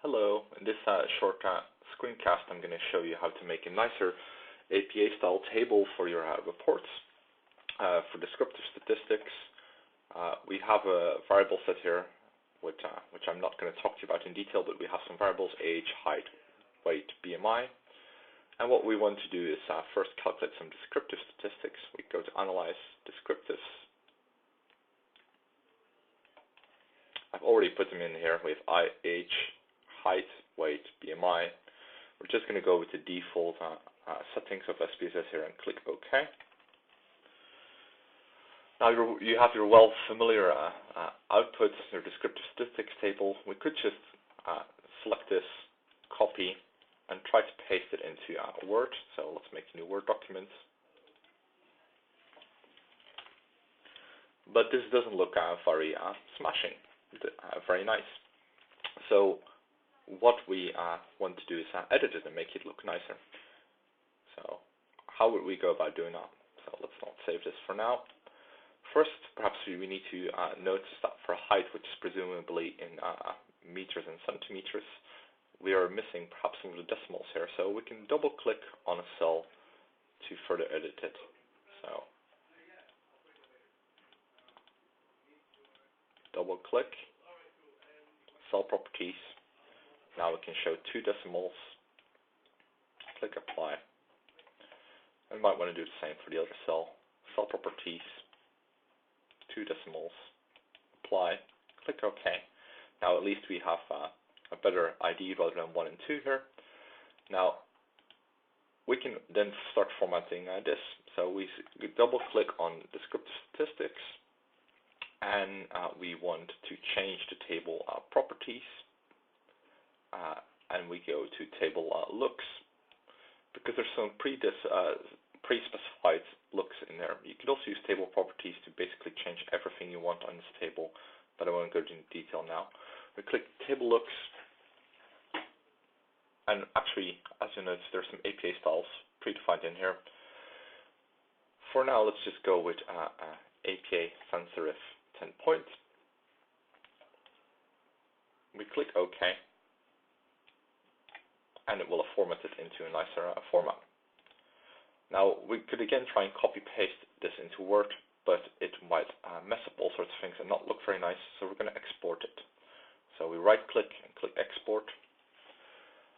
Hello, in this short screencast I'm going to show you how to make a nicer APA style table for your reports. For descriptive statistics, we have a variable set here which I'm not going to talk to you about in detail, but we have some variables: age, height, weight, BMI. And what we want to do is first calculate some descriptive statistics. We go to Analyze, Descriptives. I've already put them in here. We have age, height, weight, BMI. We're just going to go with the default settings of SPSS here and click OK. Now you have your well familiar output, your descriptive statistics table. We could just select this, copy, and try to paste it into Word. So let's make a new Word document. But this doesn't look very smashing, very nice. So what we want to do is edit it and make it look nicer. So how would we go about doing that? So let's not save this for now. First, perhaps we need to notice that for height, which is presumably in meters and centimeters, we are missing perhaps some of the decimals here. So we can double click on a cell to further edit it. So double click, cell properties. Now we can show 2 decimals. Click apply. And we might want to do the same for the other cell. Cell properties, 2 decimals, apply, click OK. Now at least we have a better ID rather than 1 and 2 here. Now we can then start formatting this. So we double click on descriptive statistics, and we want to change the table properties, and we go to table looks, because there's some pre-specified looks in there. You could also use table properties to basically change everything you want on this table, but I won't go into detail now. We click table looks, and actually, as you notice, there's some APA styles predefined in here. For now, let's just go with APA sans serif 10 point. We click OK, and it will format it into a nicer format. Now we could again try and copy paste this into Word, but it might mess up all sorts of things and not look very nice, so we're going to export it. So we right click and click export,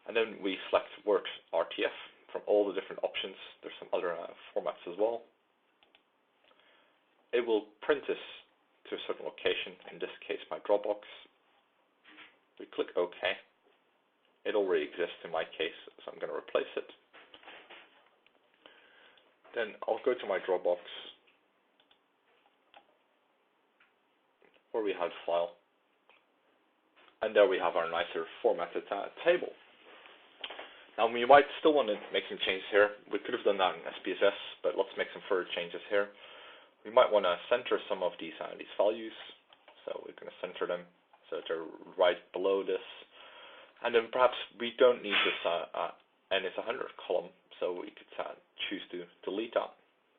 and then we select Word RTF from all the different options. There's some other formats as well. It will print this to a certain location, in this case my Dropbox. We click OK. It already exists in my case, so I'm going to replace it. Then I'll go to my Dropbox, where we have the file, and there we have our nicer formatted table. Now you might still want to make some changes here. We could have done that in SPSS, but let's make some further changes here. We might want to center some of these values, so we're going to center them so that they're right below this. And then perhaps we don't need this n is 100 column, so we could choose to delete that,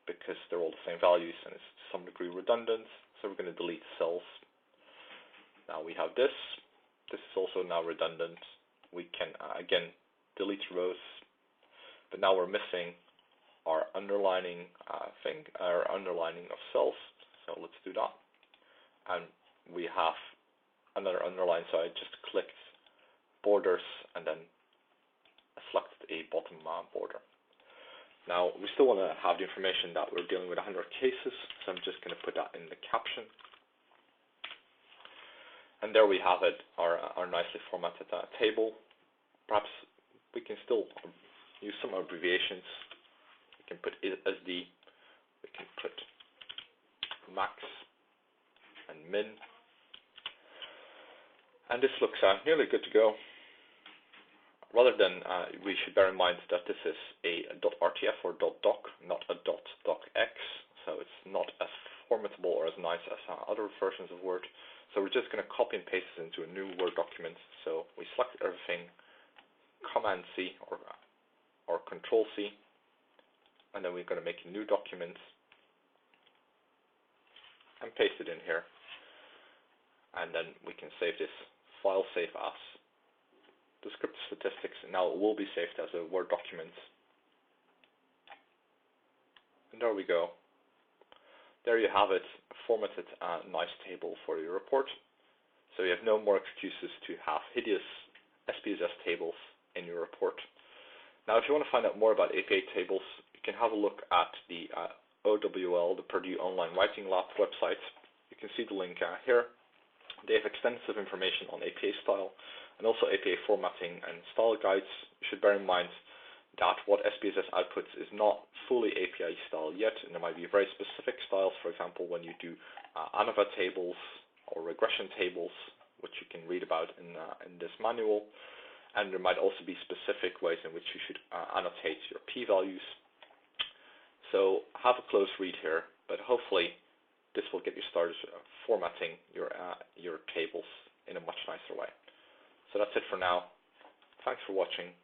because they're all the same values and it's to some degree redundant. So we're going to delete cells. Now we have this. This is also now redundant. We can again delete rows, but now we're missing our underlining our underlining of cells. So let's do that. And we have another underline, so I just clicked borders and then selected a bottom border. Now we still want to have the information that we're dealing with 100 cases, so I'm just going to put that in the caption. And there we have it, our nicely formatted table. Perhaps we can still use some abbreviations. We can put SD, we can put max and min, and this looks nearly good to go. Rather than, we should bear in mind that this is a .rtf or .doc, not a .docx, so it's not as formatable or as nice as other versions of Word. So we're just going to copy and paste this into a new Word document. So we select everything, Command C or Control C, and then we're going to make a new document and paste it in here. And then we can save this file, save as, descriptive statistics, and now it will be saved as a Word document. And there we go. There you have it, a formatted nice table for your report. So you have no more excuses to have hideous SPSS tables in your report. Now, if you want to find out more about APA tables, you can have a look at the OWL, the Purdue Online Writing Lab website. You can see the link here. They have extensive information on APA style and also APA formatting and style guides. You should bear in mind that what SPSS outputs is not fully APA style yet, and there might be very specific styles, for example, when you do ANOVA tables or regression tables, which you can read about in this manual. And there might also be specific ways in which you should annotate your p-values. So have a close read here, but hopefully this will get you started formatting your tables in a much nicer way. So that's it for now. Thanks for watching.